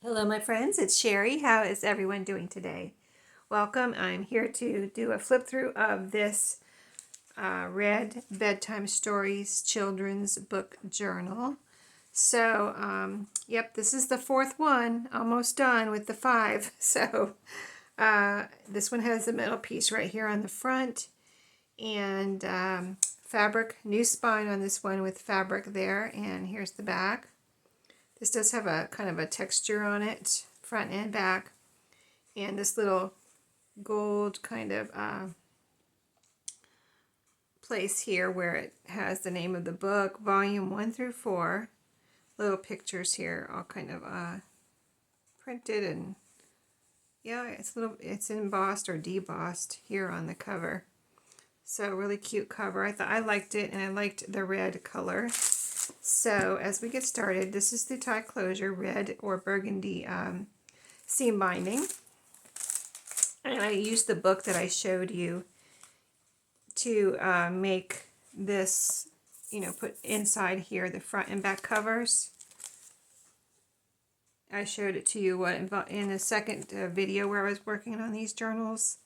Hello, my friends. It's Sheree. How is everyone doing today? Welcome. I'm here to do a flip through of this Red Bedtime Stories children's book journal. So, yep, this is the fourth one. Almost done with the five. So, this one has the middle piece right here on the front, and fabric, new spine on this one with fabric there, and here's the back. This does have a kind of a texture on it, front and back, and this little gold kind of place here where it has the name of the book, volume 1 through 4. Little pictures here, all kind of printed, and yeah, it's embossed or debossed here on the cover. So really cute cover. I liked it, and I liked the red color. So as we get started, this is the tie closure red or burgundy seam binding, and I used the book that I showed you to make this, put inside here the front and back covers. I showed it to you in a second video where I was working on these journals.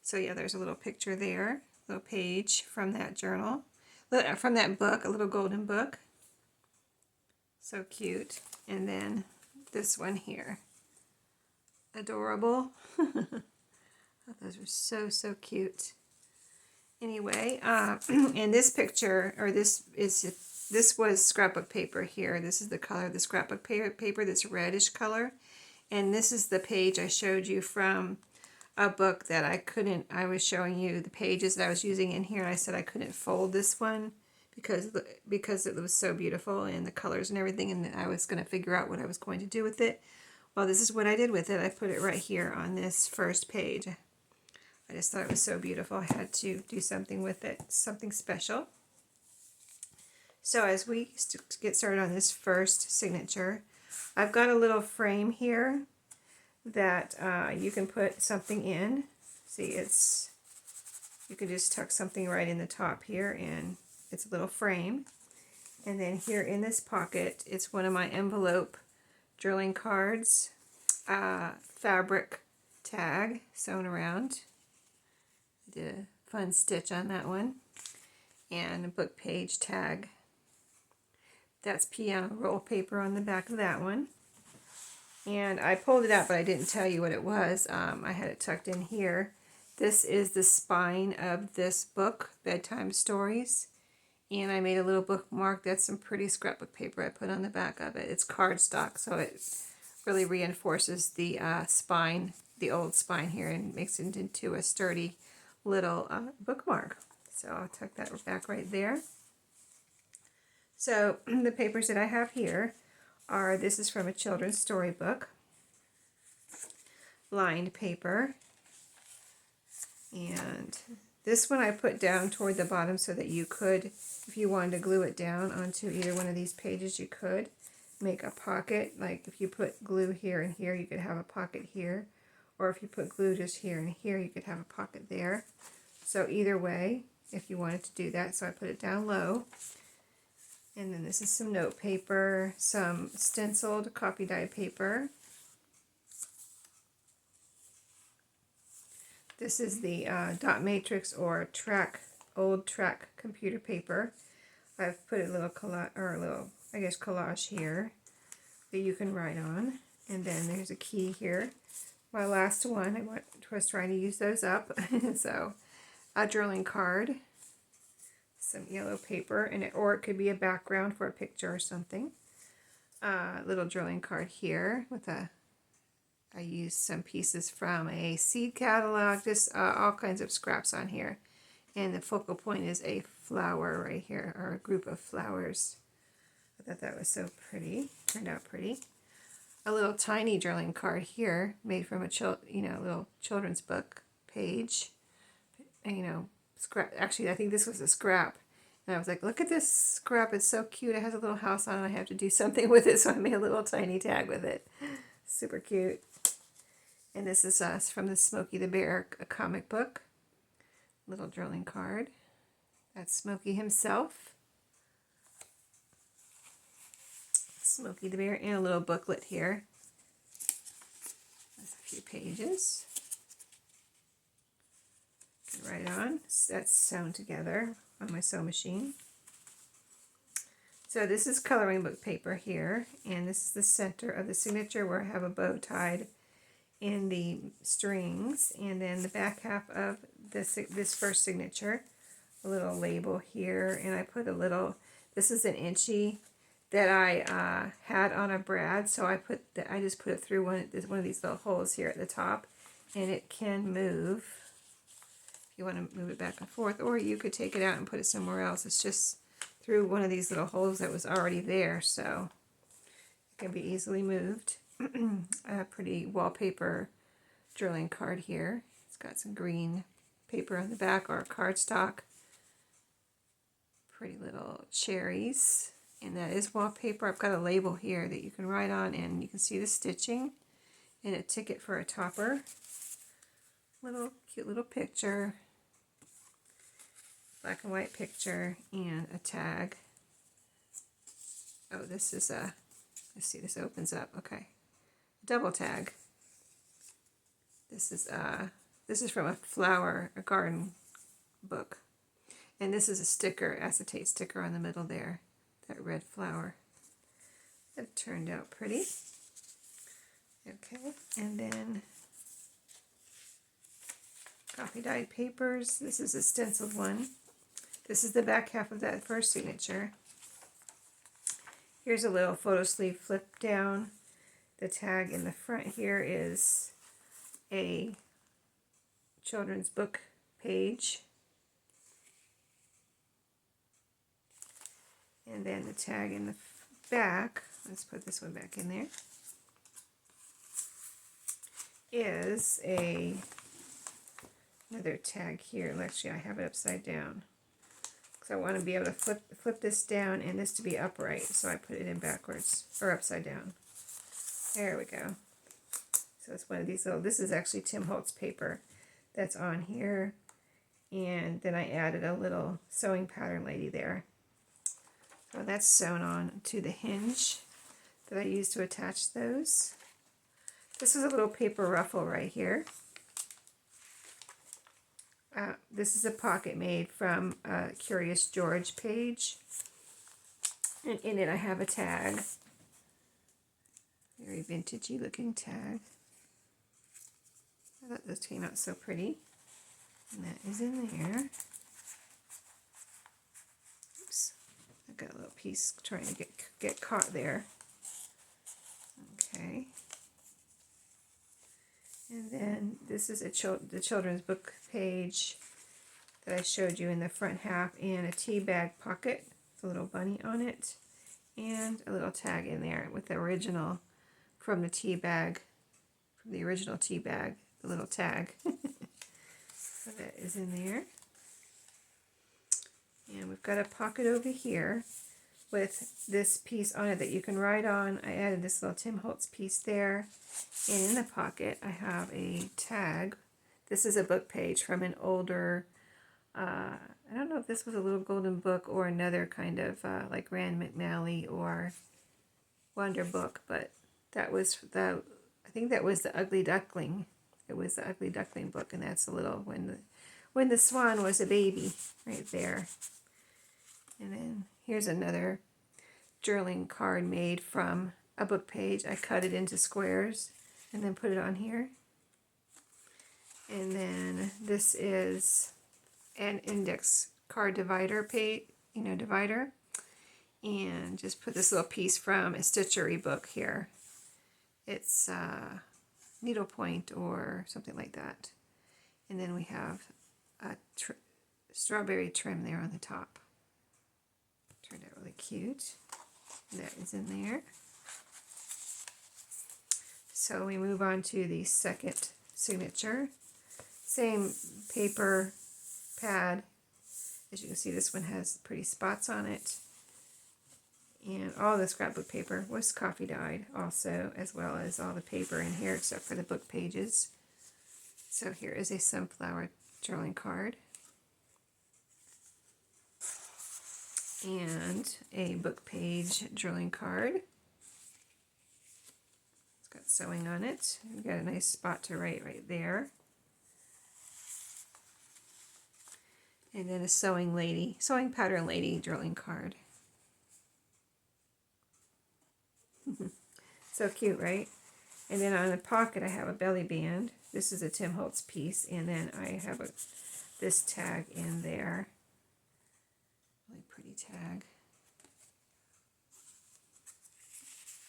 So yeah, there's a little picture there, little page from that journal, from that book, a little golden book. So cute. And then this one here. Adorable. Those are so cute. Anyway, in this picture, or this was scrapbook paper here. This is the color of the scrapbook paper, this reddish color. And this is the page I showed you from a book that I was showing you the pages that I was using in here, and I said I couldn't fold this one because it was so beautiful and the colors and everything, and I was going to figure out what I was going to do with it. Well, this is what I did with it. I put it right here on this first page. I just thought it was so beautiful. I had to do something with it, something special. So as we get started on this first signature, I've got a little frame here that you can put something in. See, you can just tuck something right in the top here, and it's a little frame. And then here in this pocket, it's one of my envelope drilling cards, fabric tag sewn around. I did a fun stitch on that one. And a book page tag. That's piano roll paper on the back of that one. And I pulled it out, but I didn't tell you what it was. I had it tucked in here. This is the spine of this book, Bedtime Stories. And I made a little bookmark. That's some pretty scrapbook paper I put on the back of it. It's cardstock, so it really reinforces the spine, the old spine here, and makes it into a sturdy little bookmark. So I'll tuck that back right there. So the papers that I have here are, this is from a children's storybook, lined paper, and this one I put down toward the bottom so that you could, if you wanted to glue it down onto either one of these pages, you could make a pocket. Like if you put glue here and here, you could have a pocket here. Or if you put glue just here and here, you could have a pocket there. So either way, if you wanted to do that, so I put it down low. And then this is some note paper, some stenciled copy dyed paper. This is the dot matrix or old track computer paper. I've put a little collage here that you can write on. And then there's a key here. My last one, I was trying to use those up. So a drilling card, some yellow paper, or it could be a background for a picture or something. Little drilling card here with I used some pieces from a seed catalog, just all kinds of scraps on here. And the focal point is a flower right here, or a group of flowers. I thought that was so pretty, turned out pretty. A little tiny drilling card here, made from a little children's book page. And, scrap. Actually, I think this was a scrap. And I was like, look at this scrap, it's so cute. It has a little house on it. I have to do something with it, so I made a little tiny tag with it. Super cute. And this is from the Smokey the Bear, a comic book. Little drilling card. That's Smokey himself. Smokey the Bear, and a little booklet here. pages. Right on. That's sewn together on my sew machine. So this is coloring book paper here, and this is the center of the signature where I have a bow tied in the strings, and then the back half of this first signature, a little label here, and I put a little, this is an inchie that I had on a brad, so I just put it through one of these little holes here at the top, and it can move if you want to move it back and forth, or you could take it out and put it somewhere else. It's just through one of these little holes that was already there, so it can be easily moved. A pretty wallpaper drilling card here. It's got some green paper on the back, or cardstock. Pretty little cherries, and that is wallpaper. I've got a label here that you can write on, and you can see the stitching, and a ticket for a topper. Cute little picture. Black and white picture, and a tag. Oh, this is a, let's see, this opens up. Okay, double tag. This is from a garden book, and this is a sticker, acetate sticker on the middle there. That red flower. That turned out pretty. Okay, and then coffee dyed papers. This is a stenciled one. This is the back half of that first signature. Here's a little photo sleeve flip down. The tag in the front here is a children's book page. And then the tag in the back, let's put this one back in there, is another tag here. Actually, I have it upside down. I want to be able to flip this down and this to be upright, so I put it in backwards, or upside down. There we go. So it's one of these little, this is actually Tim Holtz paper that's on here, and then I added a little sewing pattern lady there. So that's sewn on to the hinge that I used to attach those. This is a little paper ruffle right here. This is a pocket made from a Curious George page, and in it I have a tag, very vintagey looking tag. I thought this came out so pretty, and that is in there. Oops, I got a little piece trying to get caught there. Okay, and then this is the children's book page that I showed you in the front half, and a tea bag pocket with a little bunny on it, and a little tag in there with the original from the tea bag, the little tag. So that is in there. And we've got a pocket over here with this piece on it that you can write on. I added this little Tim Holtz piece there. And in the pocket I have a tag. This is a book page from an older, I don't know if this was a Little Golden Book or another kind of like Rand McNally or Wonder Book, but that was I think that was the Ugly Duckling. It was the Ugly Duckling book, and that's a little when the swan was a baby right there. And then here's another journaling card made from a book page. I cut it into squares and then put it on here. And then this is an index card divider page, divider. And just put this little piece from a stitchery book here. It's needlepoint or something like that. And then we have a strawberry trim there on the top. Turned out really cute. That is in there. So we move on to the second signature. Same paper pad. As you can see, this one has pretty spots on it. And all the scrapbook paper was coffee dyed also, as well as all the paper in here except for the book pages. So here is a sunflower journaling card. And a book page journaling card. It's got sewing on it. We've got a nice spot to write right there. And then a sewing pattern lady drilling card. So cute, right? And then on the pocket I have a belly band. This is a Tim Holtz piece, and then I have this tag in there. Really pretty tag.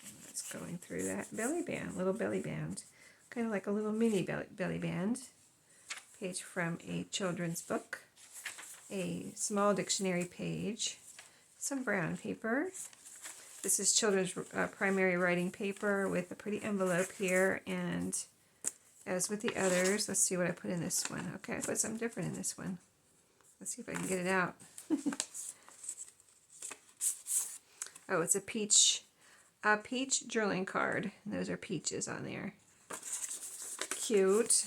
And that's going through that belly band, little belly band. Kind of like a little mini belly band. Page from a children's book. A small dictionary page. Some brown paper. This is children's primary writing paper with a pretty envelope here, and as with the others, let's see what I put in this one. Okay, I put something different in this one. Let's see if I can get it out. Oh, it's a peach drilling card. And those are peaches on there. Cute.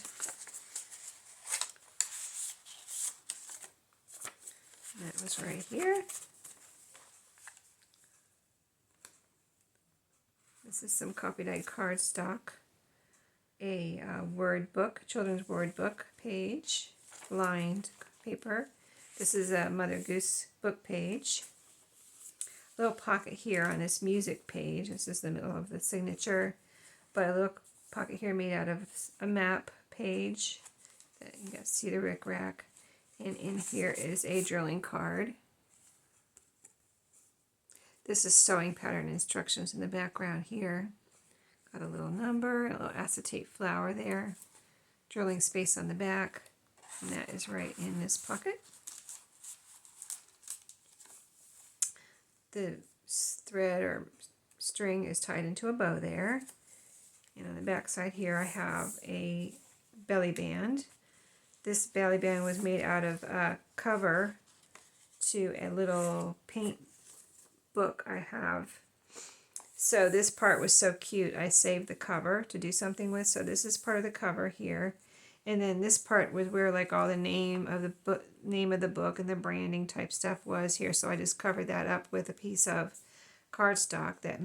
And that was right here. This is some copy dyed cardstock. A word book, children's word book page, lined paper. This is a Mother Goose book page. Little pocket here on this music page. This is the middle of the signature, but a little pocket here made out of a map page. You got to see the rickrack. And in here is a drilling card. This is sewing pattern instructions in the background here. Got a little number, a little acetate flower there. Drilling space on the back. And that is right in this pocket. The thread or string is tied into a bow there. And on the back side here I have a belly band. This belly band was made out of a cover to a little paint book I have. So this part was so cute, I saved the cover to do something with. So this is part of the cover here. And then this part was where like all the name of the book and the branding type stuff was here. So I just covered that up with a piece of cardstock that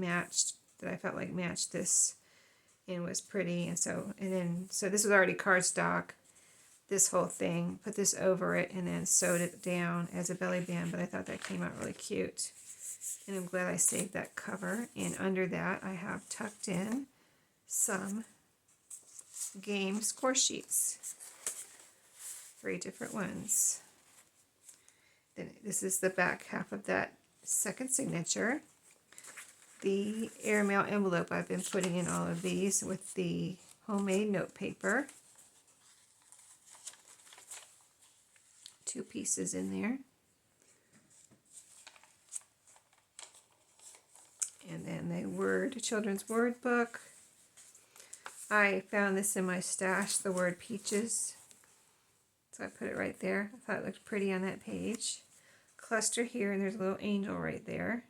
I felt like matched this and was pretty. And so this was already cardstock, this whole thing. Put this over it and then sewed it down as a belly band, but I thought that came out really cute. And I'm glad I saved that cover. And under that I have tucked in some game score sheets. 3 different ones. Then this is the back half of that second signature. The airmail envelope, I've been putting in all of these with the homemade note paper. 2 pieces in there. And then the children's word book. I found this in my stash, the word peaches. So I put it right there. I thought it looked pretty on that page. Cluster here, and there's a little angel right there.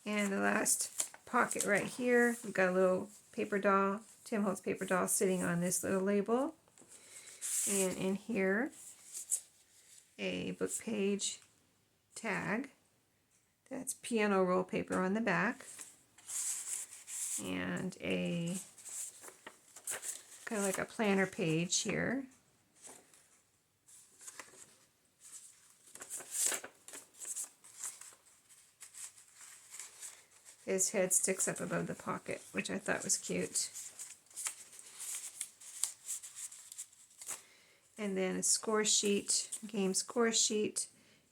And the last pocket right here, we've got a little paper doll, Tim Holtz paper doll, sitting on this little label. And in here, a book page tag. That's piano roll paper on the back. And a kind of like a planner page here. His head sticks up above the pocket, which I thought was cute. And then a score sheet, game score sheet,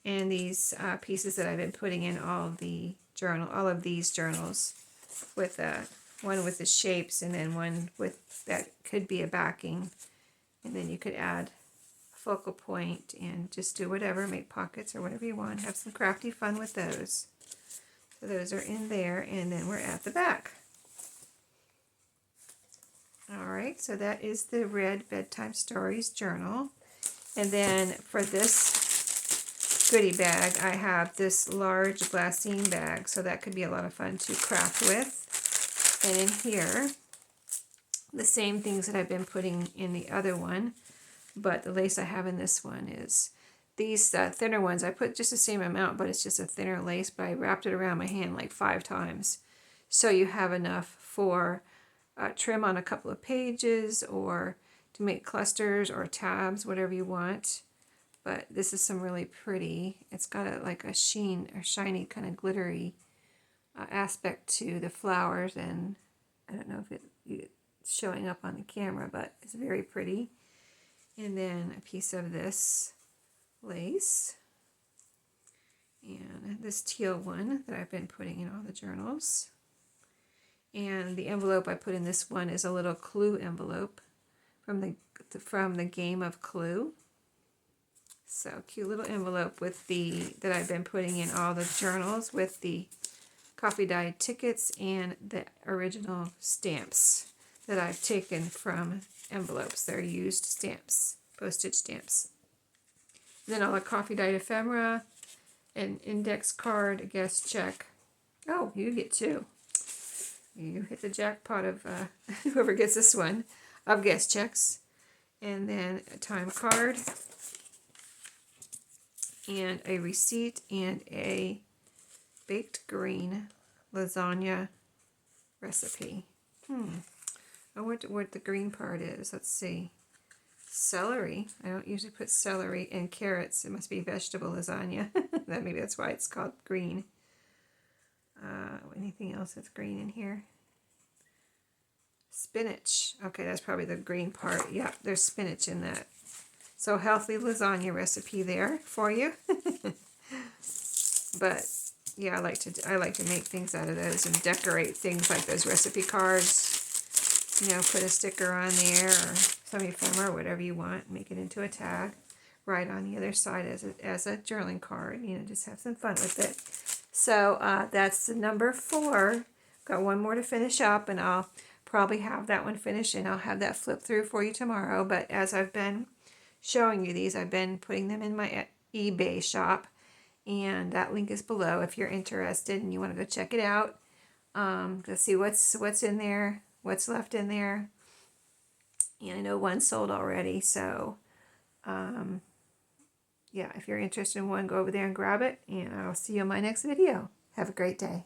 and these pieces that I've been putting in all of these journals, with one with the shapes, and then one with that could be a backing, and then you could add a focal point and just do whatever, make pockets or whatever you want. Have some crafty fun with those. So those are in there, and then we're at the back. Alright, so that is the Red Bedtime Stories journal. And then for this goodie bag, I have this large glassine bag, so that could be a lot of fun to craft with. And in here, the same things that I've been putting in the other one, but the lace I have in this one is these thinner ones, I put just the same amount, but it's just a thinner lace, but I wrapped it around my hand like 5 times. So you have enough for trim on a couple of pages or to make clusters or tabs, whatever you want. But this is some really pretty, it's got like a sheen or shiny kind of glittery aspect to the flowers, and I don't know if it's showing up on the camera, but it's very pretty. And then a piece of this lace, and this teal one that I've been putting in all the journals. And the envelope I put in this one is a little Clue envelope from the game of Clue. So cute little envelope with that I've been putting in all the journals with the coffee dyed tickets and the original stamps that I've taken from envelopes. They're used stamps, postage stamps. Then all the coffee dyed ephemera, an index card, a guest check. Oh, you get 2. You hit the jackpot of whoever gets this one, of guest checks. And then a time card, and a receipt, and a baked green lasagna recipe. I wonder what the green part is. Let's see. Celery. I don't usually put celery and carrots. It must be vegetable lasagna. Maybe that's why it's called green. Anything else that's green in here? Spinach. Okay, that's probably the green part. Yeah, there's spinach in that. So healthy lasagna recipe there for you. But yeah, I like to make things out of those and decorate things like those recipe cards. You know, put a sticker on there or some ephemera, whatever you want. Make it into a tag. Right on the other side as a journaling card. You know, just have some fun with it. So that's the number 4. Got one more to finish up, and I'll probably have that one finished, and I'll have that flipped through for you tomorrow. But as I've been showing you these, I've been putting them in my eBay shop, and that link is below if you're interested and you want to go check it out. To see what's in there, what's left in there. And I know one sold already, so yeah, if you're interested in one, go over there and grab it, and I'll see you in my next video. Have a great day.